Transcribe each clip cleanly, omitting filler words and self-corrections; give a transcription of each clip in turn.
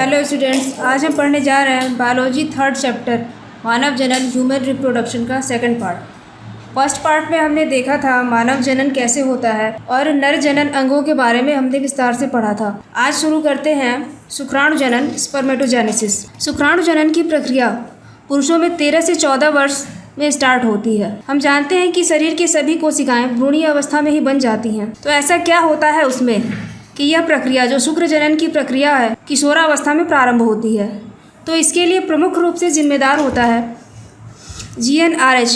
Hello students, आज हम पढ़ने जा रहे हैं बायोलॉजी थर्ड चैप्टर मानव जनन ह्यूमन रिप्रोडक्शन का सेकंड पार्ट। फर्स्ट पार्ट में हमने देखा था मानव जनन कैसे होता है और नर जनन अंगों के बारे में हमने विस्तार से पढ़ा था। आज शुरू करते हैं शुक्राणु जनन स्पर्मेटोजेनेसिस। शुक्राणु जनन की प्रक्रिया पुरुषों में 13 से 14 वर्ष में स्टार्ट होती है। हम जानते हैं कि शरीर की सभी कोशिकाएं भ्रूणीय अवस्था में ही बन जाती हैं। तो ऐसा क्या होता है उसमें कि यह प्रक्रिया जो शुक्र जनन की प्रक्रिया है किशोरावस्था में प्रारंभ होती है। तो इसके लिए प्रमुख रूप से जिम्मेदार होता है GnRH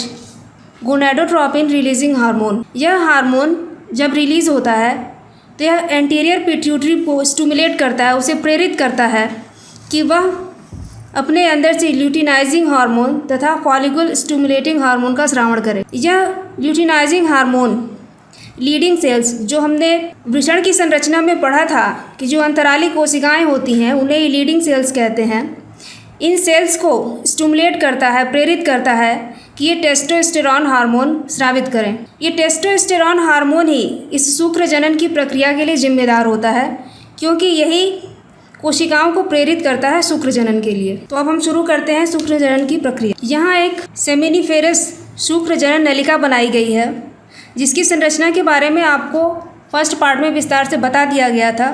गोनाडोट्रोपिन रिलीजिंग हार्मोन। यह हार्मोन जब रिलीज होता है तो यह एंटीरियर पिट्यूटरी को स्टिमुलेट करता है, उसे प्रेरित करता है कि वह अपने अंदर से ल्यूटिनाइजिंग हार्मोन तथा फॉलिकल स्टिमुलेटिंग हार्मोन का स्रावण करे। यह ल्यूटिनाइजिंग हार्मोन लीडिंग सेल्स जो हमने वृषण की संरचना में पढ़ा था कि जो अंतराली कोशिकाएं होती हैं उन्हें लीडिंग सेल्स कहते हैं। इन सेल्स को स्टिमुलेट करता है, प्रेरित करता है कि ये टेस्टोस्टेरॉन हार्मोन स्रावित करें। ये टेस्टोस्टेरॉन हार्मोन ही इस शुक्र जनन की प्रक्रिया के लिए जिम्मेदार होता है, क्योंकि यही कोशिकाओं को प्रेरित करता है शुक्र जनन के लिए। तो अब हम शुरू करते हैं शुक्र जनन की प्रक्रिया। यहाँ एक सेमिनिफेरस शुक्र जनन नलिका बनाई गई है, जिसकी संरचना के बारे में आपको फर्स्ट पार्ट में विस्तार से बता दिया गया था।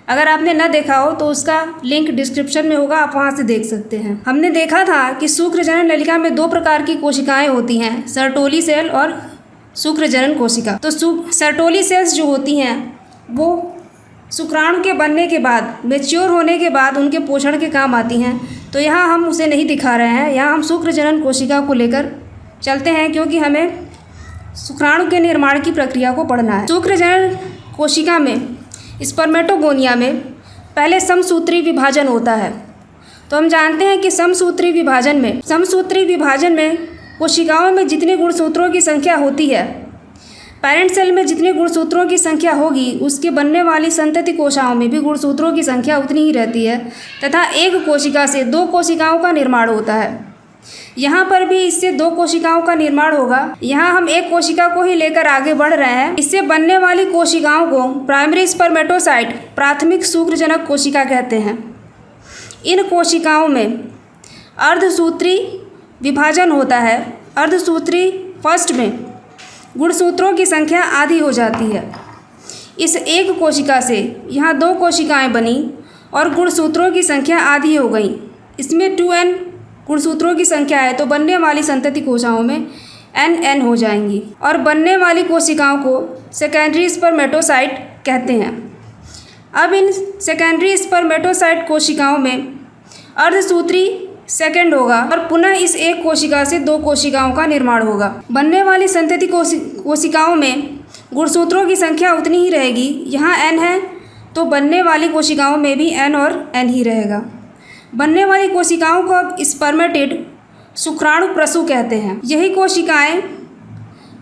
अगर आपने न देखा हो तो उसका लिंक डिस्क्रिप्शन में होगा, आप वहाँ से देख सकते हैं। हमने देखा था कि शुक्र जनन नलिका में 2 प्रकार की कोशिकाएं होती हैं, सर्टोली सेल और शुक्र जनन कोशिका। तो सर्टोली सेल्स जो होती हैं वो शुक्राणु के बनने के बाद, मेच्योर होने के बाद उनके पोषण के काम आती हैं। तो यहाँ हम उसे नहीं दिखा रहे हैं, यहाँ हम शुक्र जनन कोशिका को लेकर चलते हैं, क्योंकि हमें शुक्राणु के निर्माण की प्रक्रिया को पढ़ना है। शुक्र जनन कोशिका में स्पर्मेटोगोनिया में पहले समसूत्री विभाजन होता है। तो हम जानते हैं कि समसूत्री विभाजन में कोशिकाओं में जितने गुणसूत्रों की संख्या होती है, पेरेंट सेल में जितने गुणसूत्रों की संख्या होगी, उसके बनने वाली संतति कोशिकाओं में भी गुणसूत्रों की संख्या उतनी ही रहती है तथा एक कोशिका से 2 कोशिकाओं का निर्माण होता है। यहाँ पर भी इससे 2 कोशिकाओं का निर्माण होगा। यहाँ हम एक कोशिका को ही लेकर आगे बढ़ रहे हैं। इससे बनने वाली कोशिकाओं को प्राइमरी स्पर्मेटोसाइट, प्राथमिक शुक्रजनक कोशिका कहते हैं। इन कोशिकाओं में अर्धसूत्री विभाजन होता है। अर्धसूत्री फर्स्ट में गुणसूत्रों की संख्या आधी हो जाती है। इस एक कोशिका से यहाँ 2 कोशिकाएं बनी और गुणसूत्रों की संख्या आधी हो गई। इसमें 2n गुणसूत्रों की संख्या है, तो बनने वाली संतति कोशिकाओं में n हो जाएंगी और बनने वाली कोशिकाओं को सेकेंडरी स्पर्मेटोसाइट कहते हैं। अब इन सेकेंडरी स्पर्मेटोसाइट कोशिकाओं में अर्धसूत्री सेकंड होगा और पुनः इस एक कोशिका से 2 कोशिकाओं का निर्माण होगा। बनने वाली संतति कोशिकाओं में गुणसूत्रों की संख्या उतनी ही रहेगी। यहाँ n है तो बनने वाली कोशिकाओं में भी n और n ही रहेगा। बनने वाली कोशिकाओं को अब स्पर्मेटिड शुक्राणु प्रसू कहते हैं। यही कोशिकाएं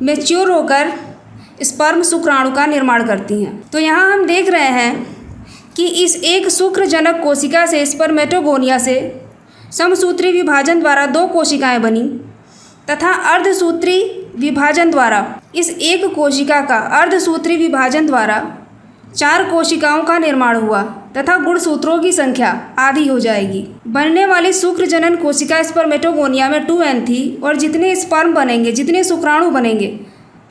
मैच्योर होकर स्पर्म शुक्राणु का निर्माण करती हैं। तो यहाँ हम देख रहे हैं कि इस एक शुक्रजनक कोशिका से स्पर्मेटोगोनिया से समसूत्री विभाजन द्वारा 2 कोशिकाएं बनी तथा अर्धसूत्री विभाजन द्वारा इस एक कोशिका का अर्धसूत्री विभाजन द्वारा 4 कोशिकाओं का निर्माण हुआ तथा गुणसूत्रों की संख्या आधी हो जाएगी। बनने वाली शुक्र जनन कोशिका स्पर्मेटोगोनिया में 2n थी और जितने स्पर्म बनेंगे, जितने शुक्राणु बनेंगे,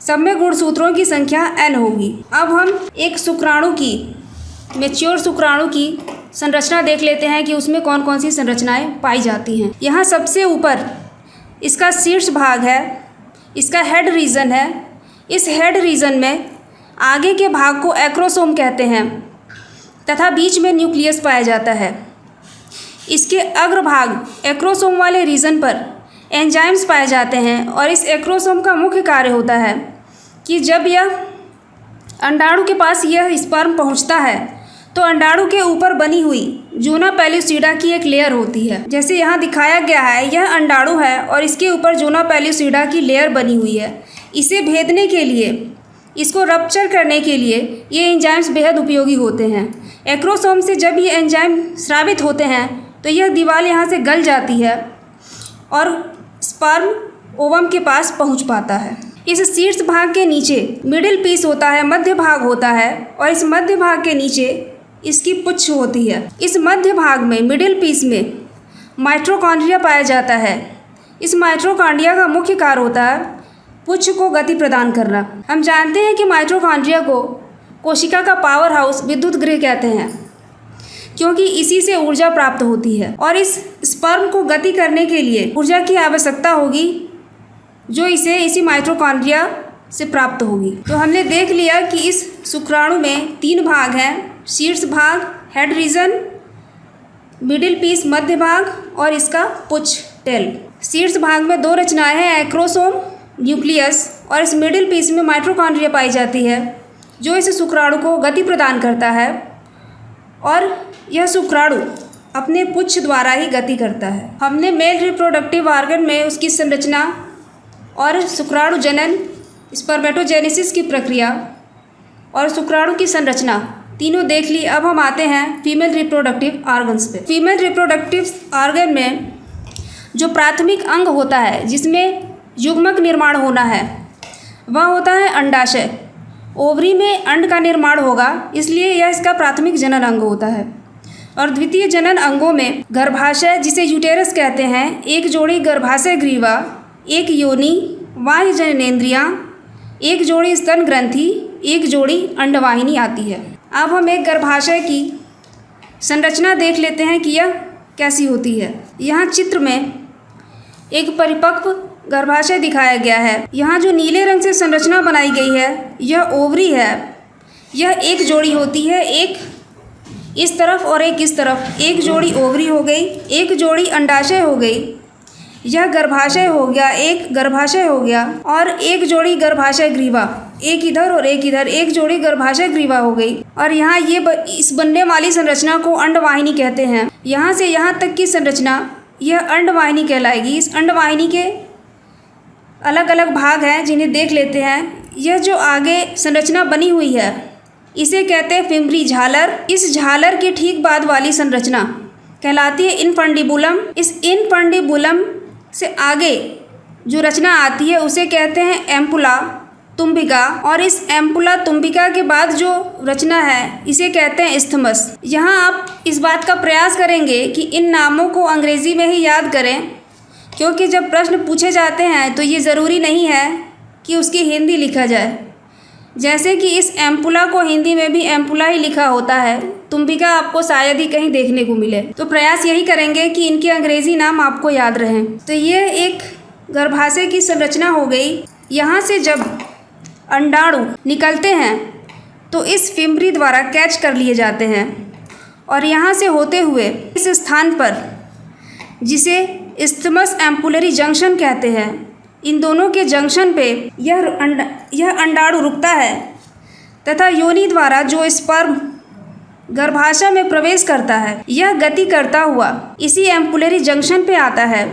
सब में गुणसूत्रों की संख्या n होगी। अब हम एक शुक्राणु की, मैच्योर शुक्राणु की संरचना देख लेते हैं कि उसमें कौन कौन सी संरचनाएं पाई जाती हैं। यहाँ सबसे ऊपर इसका शीर्ष भाग है, इसका हेड रीजन है। इस हेड रीजन में आगे के भाग को एक्रोसोम कहते हैं तथा बीच में न्यूक्लियस पाया जाता है। इसके अग्रभाग एक्रोसोम वाले रीजन पर एंजाइम्स पाए जाते हैं और इस एक्रोसोम का मुख्य कार्य होता है कि जब यह अंडाणु के पास यह स्पर्म पहुंचता है तो अंडाणु के ऊपर बनी हुई जोना पेल्यूसिडा की एक लेयर होती है। जैसे यहाँ दिखाया गया है, यह अंडाणु है और इसके ऊपर जोना पेल्यूसिडा की लेयर बनी हुई है। इसे भेदने के लिए, इसको रप्चर करने के लिए ये एंजाइम्स बेहद उपयोगी होते हैं। एक्रोसोम से जब ये एंजाइम स्रावित होते हैं तो यह दीवार यहाँ से गल जाती है और स्पर्म ओवम के पास पहुँच पाता है। इस शीर्ष भाग के नीचे मिडिल पीस होता है, मध्य भाग होता है और इस मध्य भाग के नीचे इसकी पुच्छ होती है। इस मध्य भाग में मिडिल पीस में माइटोकॉन्ड्रिया पाया जाता है। इस माइटोकॉन्ड्रिया का मुख्य कार्य होता है पुच्छ को गति प्रदान करना। हम जानते हैं कि माइटोकॉन्ड्रिया को कोशिका का पावर हाउस विद्युत गृह कहते हैं, क्योंकि इसी से ऊर्जा प्राप्त होती है और इस स्पर्म को गति करने के लिए ऊर्जा की आवश्यकता होगी, जो इसे इसी माइटोकॉन्ड्रिया से प्राप्त होगी। तो हमने देख लिया कि इस शुक्राणु में 3 भाग हैं, शीर्ष भाग हेड रीजन, मिडिल पीस मध्य भाग और इसका पुच्छ टेल। शीर्ष भाग में 2 रचनाएं हैं, एक्रोसोम न्यूक्लियस, और इस मिडिल पीस में माइटोकॉन्ड्रिया पाई जाती है, जो इस शुक्राणु को गति प्रदान करता है और यह शुक्राणु अपने पुच्छ द्वारा ही गति करता है। हमने मेल रिप्रोडक्टिव ऑर्गन में उसकी संरचना और शुक्राणु जनन, स्पर्मेटोजेनेसिस की प्रक्रिया और शुक्राणु की संरचना तीनों देख ली। अब हम आते हैं फीमेल रिप्रोडक्टिव ऑर्गन्स पे। फीमेल रिप्रोडक्टिव ऑर्गन में जो प्राथमिक अंग होता है जिसमें युग्मक निर्माण होना है, वह होता है अंडाशय। ओवरी में अंड का निर्माण होगा, इसलिए यह इसका प्राथमिक जनन अंग होता है। और द्वितीय जनन अंगों में गर्भाशय, जिसे यूटेरस कहते हैं, एक जोड़ी गर्भाशय ग्रीवा, एक योनि, बाह्य जननेंद्रियाँ, एक जोड़ी स्तन ग्रंथि, एक जोड़ी अंडवाहिनी आती है। अब हम एक गर्भाशय की संरचना देख लेते हैं कि यह कैसी होती है। यहाँ चित्र में एक परिपक्व गर्भाशय दिखाया गया है। यहाँ जो नीले रंग से संरचना बनाई गई है, यह ओवरी है। यह एक जोड़ी होती है, एक इस तरफ और एक इस तरफ। एक जोड़ी ओवरी हो गई, एक जोड़ी अंडाशय हो गई, यह गर्भाशय हो गया, एक गर्भाशय हो गया, और एक जोड़ी गर्भाशय ग्रीवा, एक इधर और एक इधर, एक जोड़ी गर्भाशय ग्रीवा हो गई। और यहाँ इस बनने वाली संरचना को अंडवाहिनी कहते हैं। यहाँ से यहाँ तक की संरचना यह अंडवाहिनी कहलाएगी। इस अंडवाहिनी के अलग अलग भाग हैं जिन्हें देख लेते हैं। यह जो आगे संरचना बनी हुई है इसे कहते हैं फिम्बरी झालर। इस झालर के ठीक बाद वाली संरचना कहलाती है इनफंडिबुलम। इस इनफंडिबुलम से आगे जो रचना आती है उसे कहते हैं एम्पुला तुम्बिका, और इस एम्पुला तुम्बिका के बाद जो रचना है इसे कहते हैं इस्थमस। यहाँ आप इस बात का प्रयास करेंगे कि इन नामों को अंग्रेज़ी में ही याद करें, क्योंकि जब प्रश्न पूछे जाते हैं तो ये ज़रूरी नहीं है कि उसकी हिंदी लिखा जाए। जैसे कि इस एम्पुला को हिंदी में भी एम्पुला ही लिखा होता है, तुम्बिका आपको शायद ही कहीं देखने को मिले। तो प्रयास यही करेंगे कि इनके अंग्रेज़ी नाम आपको याद रहें। तो ये एक गर्भाशय की संरचना हो गई। यहाँ से जब अंडाणु निकलते हैं तो इस फिम्बरी द्वारा कैच कर लिए जाते हैं और यहाँ से होते हुए इस स्थान पर, जिसे इस्थमस एम्पुलरी जंक्शन कहते हैं, इन दोनों के जंक्शन पे यह अंडाणु रुकता है तथा योनि द्वारा जो स्पर्म गर्भाशय में प्रवेश करता है यह गति करता हुआ इसी एम्पुलरी जंक्शन पे आता है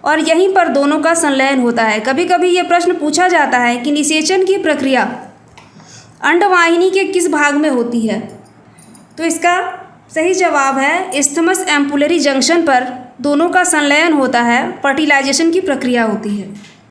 और यहीं पर दोनों का संलयन होता है। कभी कभी ये प्रश्न पूछा जाता है कि निषेचन की प्रक्रिया अंडवाहिनी के किस भाग में होती है, तो इसका सही जवाब है इस्थमस एम्पुलरी जंक्शन पर दोनों का संलयन होता है, फर्टिलाइजेशन की प्रक्रिया होती है।